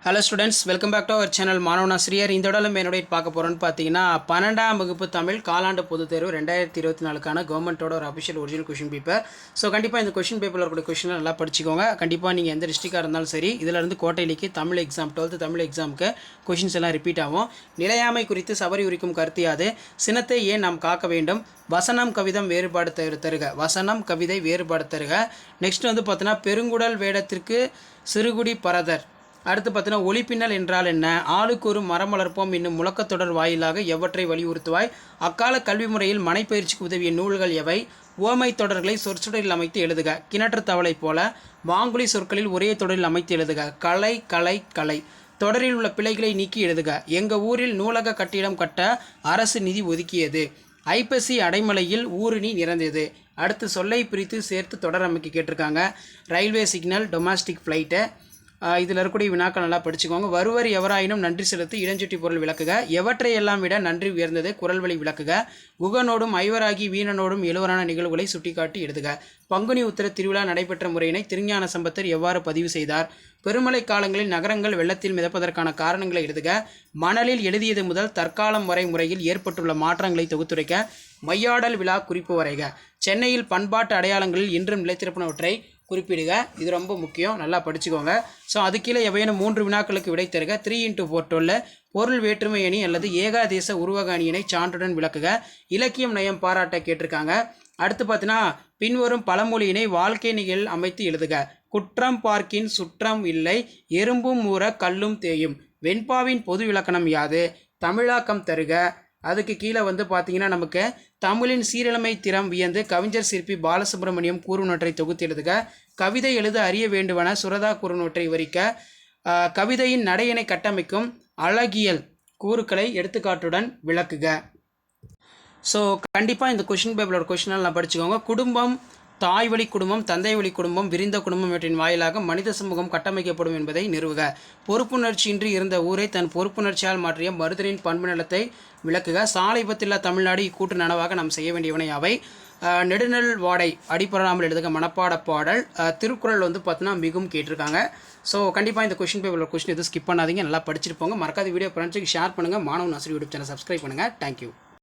Hello students, welcome back to our channel மாணவன் ஆசிரியர். இந்த இடத்துல என்னோட பார்க்க போகிறோன்னு பார்த்தீங்கன்னா 12ஆம் வகுப்பு தமிழ் காலாண்டு பொதுத் தேர்வு 2024க்கான கவர்மெண்ட்டோட ஒரு official original question paper. So கண்டிப்பாக இந்த கொஷின் பேப்பரில் இருக்கிற கொஷினை நல்லா படிச்சுக்கோங்க. கண்டிப்பாக நீங்கள் எந்த டிஸ்ட்ரிக்டாக இருந்தாலும் சரி, இதிலிருந்து கோட்டையிலேக்கு தமிழ் எக்ஸாம் 12th தமிழ் எக்ஸாமுக்கு கொஷின்ஸ் எல்லாம் ரிப்பீட் ஆகும். நிலையாமை குறித்து சபரி உரிக்கும் கருத்து யாது? சினத்தை ஏன் நாம் காக்க வேண்டும்? வசனம் கவிதம் வேறுபாடு தருக. வசனம் கவிதை வேறுபாடு தருக. நெக்ஸ்ட் வந்து பார்த்தீங்கன்னா பெருங்குடல் வேடத்திற்கு சிறுகுடி பரதர். அடுத்து பார்த்தீங்கன்னா ஒளிப்பின்னல் என்றால் என்ன? ஆளுக்கு ஒரு மரம் வளர்ப்போம் என்னும் முழக்கத்தொடர் வாயிலாக எவற்றை வலியுறுத்துவாய்? அக்கால கல்வி முறையில் மனைப்பயிற்சிக்கு உதவிய நூல்கள் எவை? ஓமை தொடர்களை சொற்சொடரில் அமைத்து எழுதுக. கிணற்று தவளை போல வாங்குலி சொற்களில் ஒரே தொடரில் அமைத்து எழுதுக. கலை கலை கலை. தொடரில் உள்ள பிழைகளை நீக்கி எழுதுக. எங்கள் ஊரில் நூலக கட்டிடம் கட்ட அரசு நிதி ஒதுக்கியது. ஐப்பசி அடைமலையில் ஊருணி நிறைந்தது. அடுத்து சொல்லை பிரித்து சேர்த்து தொடர் அமைக்க கேட்டிருக்காங்க. Railway signal, domestic flight. இதில் இருக்கக்கூடிய வினாக்கள் நல்லா படிச்சுக்கோங்க. வருவர் எவராயினும் நன்றி செலுத்தி இடஞ்சுட்டி பொருள் விளக்குக. எவற்றை எல்லாம் விட நன்றி உயர்ந்தது? குரல் வழி விளக்குக. குகனோடும் ஐவராகி வீணனோடும் எழுவரான நிகழ்வுகளை சுட்டிக்காட்டி எழுதுக. பங்குனி உத்திர திருவிழா நடைபெற்ற முறையினை திருஞான சம்பந்தர் எவ்வாறு பதிவு செய்தார்? பெருமழை காலங்களில் நகரங்கள் வெள்ளத்தில் மிதப்பதற்கான காரணங்களை எழுதுக. மணலில் எழுதியது முதல் தற்காலம் வரை முறையில் ஏற்பட்டுள்ள மாற்றங்களை தொகுத்துரைக்க. மையாடல் விழா குறிப்பு வரைக. சென்னையில் பண்பாட்டு அடையாளங்களில் இன்றும் நிலைத்திருப்பனவற்றை குறிப்பிடுக. இது ரொம்ப முக்கியம், நல்லா படிச்சுக்கோங்க. ஸோ அது கீழே எவையேனும் 3 வினாக்களுக்கு விடை தருக. 3x4 பொருள் வேற்றுமை அணி அல்லது ஏகாதேச உருவக அணியினை சான்றுடன் விளக்குக. இலக்கியம் நயம் பாராட்ட கேட்டிருக்காங்க. அடுத்து பார்த்தீங்கன்னா பின்வரும் பழமொழியினை வாழ்க்கை நிகழ்வில் அமைத்து எழுதுக. குற்றம் பார்க்கின் சுற்றம் இல்லை, எறும்பும் ஊற கல்லும் தேயும். வெண்பாவின் பொது விளக்கணம் யாது? தமிழாக்கம் தருக. அதுக்கு கீழே வந்து பார்த்தீங்கன்னா நமக்கு தமிழின் சீரழமை திறம் வியந்து கவிஞர் சிற்பி பாலசுப்ரமணியம் கூறுநொற்றை தொகுத்து எழுதுக. கவிதை எழுத அறிய வேண்டுவன சுரதா கூறுநொற்றை விவரிக்க. கவிதையின் நடையினை கட்டமைக்கும் அழகியல் கூறுக்களை எடுத்துக்காட்டுடன் விளக்குக. ஸோ கண்டிப்பாக இந்த கொஷின் பேப்பரோட கொஷினால் நான் படிச்சுக்கோங்க. குடும்பம், தாய் வழி குடும்பம், தந்தை வழி குடும்பம், விரிந்த குடும்பம் இவற்றின் வாயிலாக மனித சமூகம் கட்டமைக்கப்படும் என்பதை நிறுவுக. பொறுப்புணர்ச்சியின்றி இருந்த ஊரை தன் பொறுப்புணர்ச்சியால் மாற்றிய மருதரின் பண்பு நலத்தை விளக்குக. சாலை விபத்தில்லா தமிழ்நாடு இக்கூட்டு நனவாக நாம் செய்ய வேண்டியவனை அவை. நெடுநல் வாடை அடிப்படாமல் எழுதுக மனப்பாட பாடல். திருக்குறள் வந்து பார்த்தீங்கன்னா மிகவும் கேட்டிருக்காங்க. ஸோ கண்டிப்பாக இந்த கொஷின் பேப்பரில் கொஷின் எதுவும் ஸ்கிப் பண்ணாதீங்க, நல்லா படிச்சுட்டு போங்க. மறக்காத வீடியோ ஃப்ரெண்ட்ஸுக்கு ஷேர் பண்ணுங்கள். மாணவன் ஆசிரியர் யூடியூப் சேனல் சப்ஸ்கிரைப் பண்ணுங்கள். தேங்க்யூ.